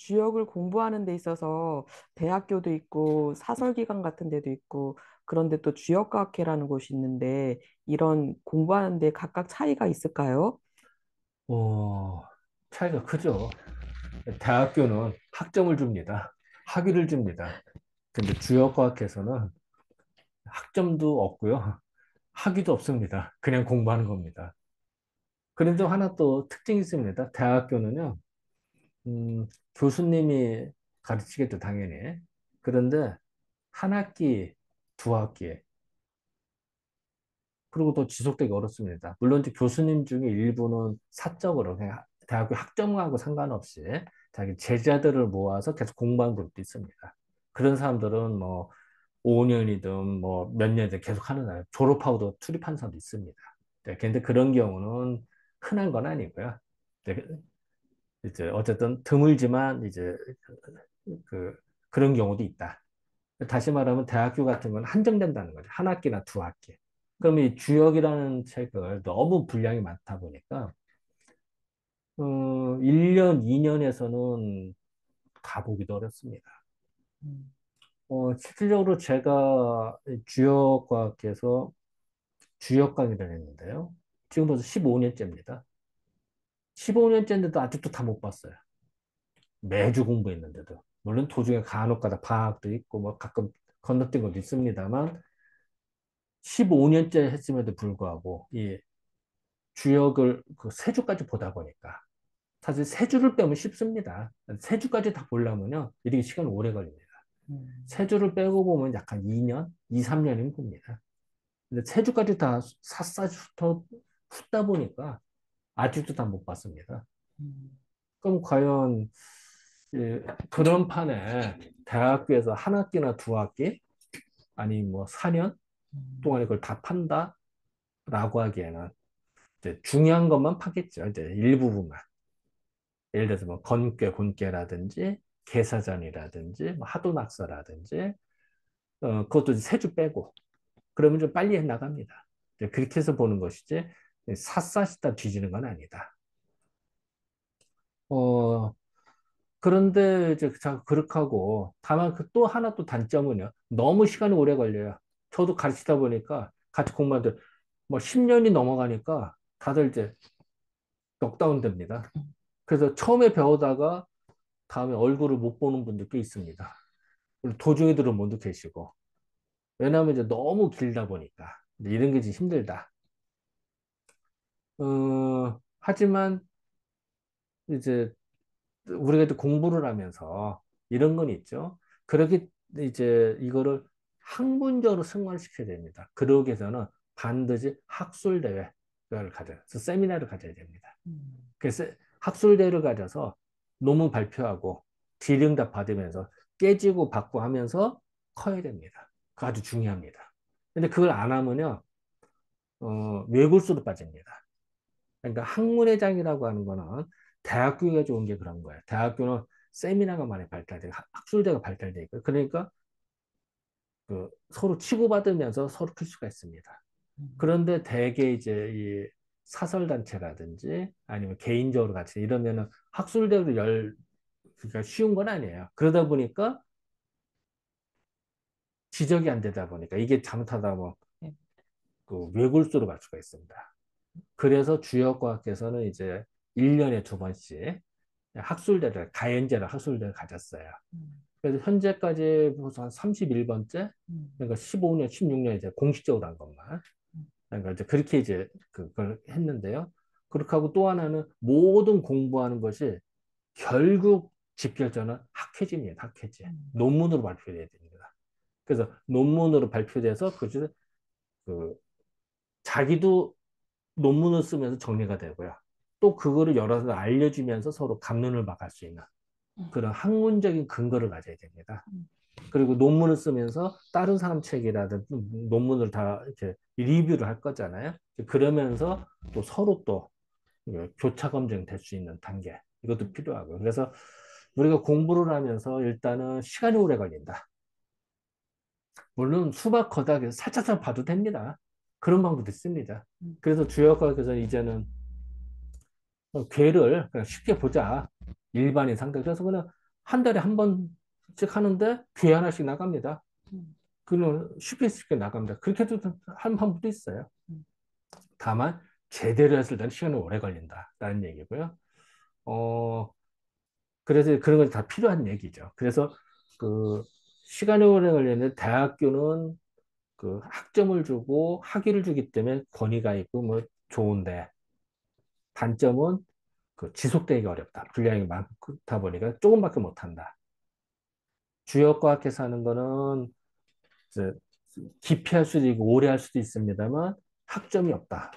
주역을 공부하는 데 있어서 대학교도 있고 사설기관 같은 데도 있고 그런데 또 주역과학회라는 곳이 있는데 이런 공부하는 데 각각 차이가 있을까요? 어, 차이가 크죠. 대학교는 학점을 줍니다. 학위를 줍니다. 근데 주역과학에서는 학점도 없고요. 학위도 없습니다. 그냥 공부하는 겁니다. 그런데 하나 또 특징이 있습니다. 대학교는요, 교수님이 가르치겠죠, 당연히. 그런데 한 학기, 두 학기, 그리고 또 지속되기 어렵습니다. 물론 이제 교수님 중에 일부는 사적으로 그냥 대학교 학점하고 상관없이 자기 제자들을 모아서 계속 공부하는 grup도 있습니다. 그런 사람들은 뭐 5년이든 뭐 몇 년이든 계속 하는 사람, 졸업하고도 출입하는 사람도 있습니다. 네, 근데 그런 경우는 흔한 건 아니고요. 네, 이제 어쨌든 드물지만 이제 그런 경우도 있다. 다시 말하면 대학교 같은 건 한정된다는 거죠. 한 학기나 두 학기. 그럼 이 주역이라는 책을 너무 분량이 많다 보니까 1년, 2년에서는 다 보기도 어렵습니다. 음. 실질적으로 제가 주역과학에서 주역 강의를 했는데요. 지금 벌써 15년째입니다. 15년째인데도 아직도 다 못 봤어요. 매주 공부했는데도. 물론 도중에 간혹 가다 방학도 있고 뭐 가끔 건너뛴 것도 있습니다만 15년째 했음에도 불구하고 이 주역을 그 세 주까지 보다 보니까 사실 세 주를 빼면 쉽습니다. 세 주까지 다 보려면요. 이렇게 시간 오래 걸립니다. 음. 세 주를 빼고 보면 약간 2년, 2, 3년이면 봅니다. 근데 세 주까지 다 샅샅이 훑다 보니까 아직도 다 못 봤습니다. 음. 그럼 과연 그런 판에 대학교에서 한 학기나 두 학기 아니 뭐 4년 음. 동안에 그걸 다 판다라고 하기에는 이제 중요한 것만 파겠죠. 이제 일부분만. 예를 들어서 뭐 건괴, 곤괴라든지 계사전이라든지 뭐 하도낙서라든지 그것도 세 주 빼고 그러면 좀 빨리 해 나갑니다. 이제 그렇게 해서 보는 것이지 샅샅이 다 뒤지는 건 아니다. 어, 그런데 이제 자 그렇게 하고 다만 그 또 하나 또 단점은요. 너무 시간이 오래 걸려요. 저도 가르치다 보니까 같이 공부하는데 뭐 10년이 넘어가니까 다들 이제 넉다운 됩니다. 그래서 처음에 배우다가 다음에 얼굴을 못 보는 분들 꽤 있습니다. 그리고 도중에 들은 분도 계시고. 왜냐하면 이제 너무 길다 보니까. 이제 이런 게 좀 힘들다. 하지만 이제 우리가 또 공부를 하면서 이런 건 있죠. 그렇게 이제 이거를 학문적으로 승화시켜야 됩니다. 그러기 위해서는 반드시 학술대회를 가져서 세미나를 가져야 됩니다. 음. 그래서 학술대회를 가져서 논문 발표하고 질의응답 받으면서 깨지고 받고 하면서 커야 됩니다. 그거 아주 중요합니다. 근데 그걸 안 하면요, 외골수로 빠집니다. 그러니까 학문회장이라고 하는 거는 대학교가 좋은 게 그런 거예요. 대학교는 세미나가 많이 발달되고 학술대가 발달되어 있고 그러니까 그 서로 치고받으면서 서로 풀 수가 있습니다. 음. 그런데 대개 이제 이 사설단체라든지 아니면 개인적으로 같이 이러면은 학술대로 그러니까 쉬운 건 아니에요. 그러다 보니까 지적이 안 되다 보니까 이게 잘못하다 보면 네. 그 외골수로 갈 수가 있습니다. 그래서 주역과학에서는 이제 1년에 두 번씩 학술대를, 가연제를 학술대를 가졌어요. 음. 그래서 현재까지 벌써 한 31번째? 음. 그러니까 15년, 16년 이제 공식적으로 한 것만. 음. 그러니까 이제 그렇게 이제 그걸 했는데요. 그렇게 하고 또 하나는 모든 공부하는 것이 결국 집결점은 학회지입니다. 학회지. 음. 논문으로 발표돼야 됩니다. 그래서 논문으로 발표돼서 그 자기도 논문을 쓰면서 정리가 되고요. 또 그거를 여러 사람 알려주면서 서로 갑론을 막을 수 있는 그런 학문적인 근거를 가져야 됩니다. 음. 그리고 논문을 쓰면서 다른 사람 책이라든 논문을 다 이렇게 리뷰를 할 거잖아요. 그러면서 또 서로 또 교차 검증 될 수 있는 단계 이것도 필요하고요. 그래서 우리가 공부를 하면서 일단은 시간이 오래 걸린다. 물론 수박 거닥에서 살짝살 봐도 됩니다. 그런 방법도 있습니다. 음. 그래서 주역학에서 이제는 괴를 그냥 쉽게 보자. 일반인 상대. 그래서 그냥 한 달에 한 번씩 하는데 교회 하나씩 나갑니다. 음, 그는 쉽게 나갑니다. 그렇게 해도 한 분도 있어요. 음, 다만 제대로 했을 때는 시간이 오래 걸린다라는 얘기고요. 어, 그래서 그런 건 다 필요한 얘기죠. 그래서 그 시간이 오래 걸리는데 대학교는 그 학점을 주고 학위를 주기 때문에 권위가 있고 뭐 좋은데 단점은 그 지속되기가 어렵다. 분량이 많다 보니까 조금밖에 못한다. 주역과학에서 하는 거는 이제 깊이 할 수도 있고 오래 할 수도 있습니다만 학점이 없다.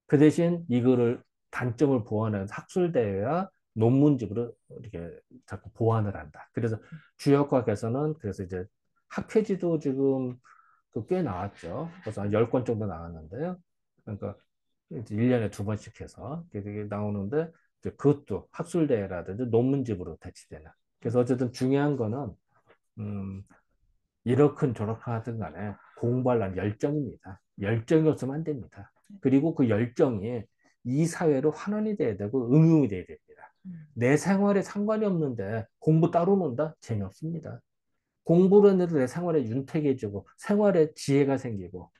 그 대신 이거를 단점을 보완하는 학술대회와 논문집으로 이렇게 자꾸 보완을 한다. 그래서 주역과학에서는 그래서 이제 학회지도 지금 그꽤 나왔죠. 그래서 한 10권 정도 나왔는데요. 그러니까 이제 1년에 2번씩 해서 그게 나오는데 이제 그것도 학술대회라든지 논문집으로 대치되는. 그래서 어쨌든 중요한 거는 음, 이렇든 저렇든 하든 간에 공부하려는 열정입니다. 열정이 없으면 안 됩니다. 그리고 그 열정이 이 사회로 환원이 돼야 되고 응용이 돼야 됩니다. 내 생활에 상관이 없는데 공부 따로 논다? 재미없습니다. 공부를 해도 내 생활에 윤택해지고 생활에 지혜가 생기고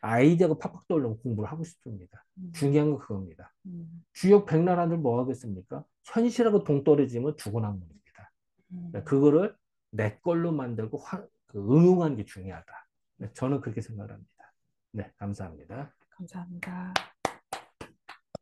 아이디어가 팍팍 떠오르면 공부를 하고 싶습니다. 음, 중요한 건 그겁니다. 음, 주역 백나라들 뭐 하겠습니까? 현실하고 동떨어지면 죽어나무입니다. 음. 그거를 내 걸로 만들고 그 응용하는 게 중요하다. 네, 저는 그렇게 생각합니다. 네, 감사합니다. 감사합니다.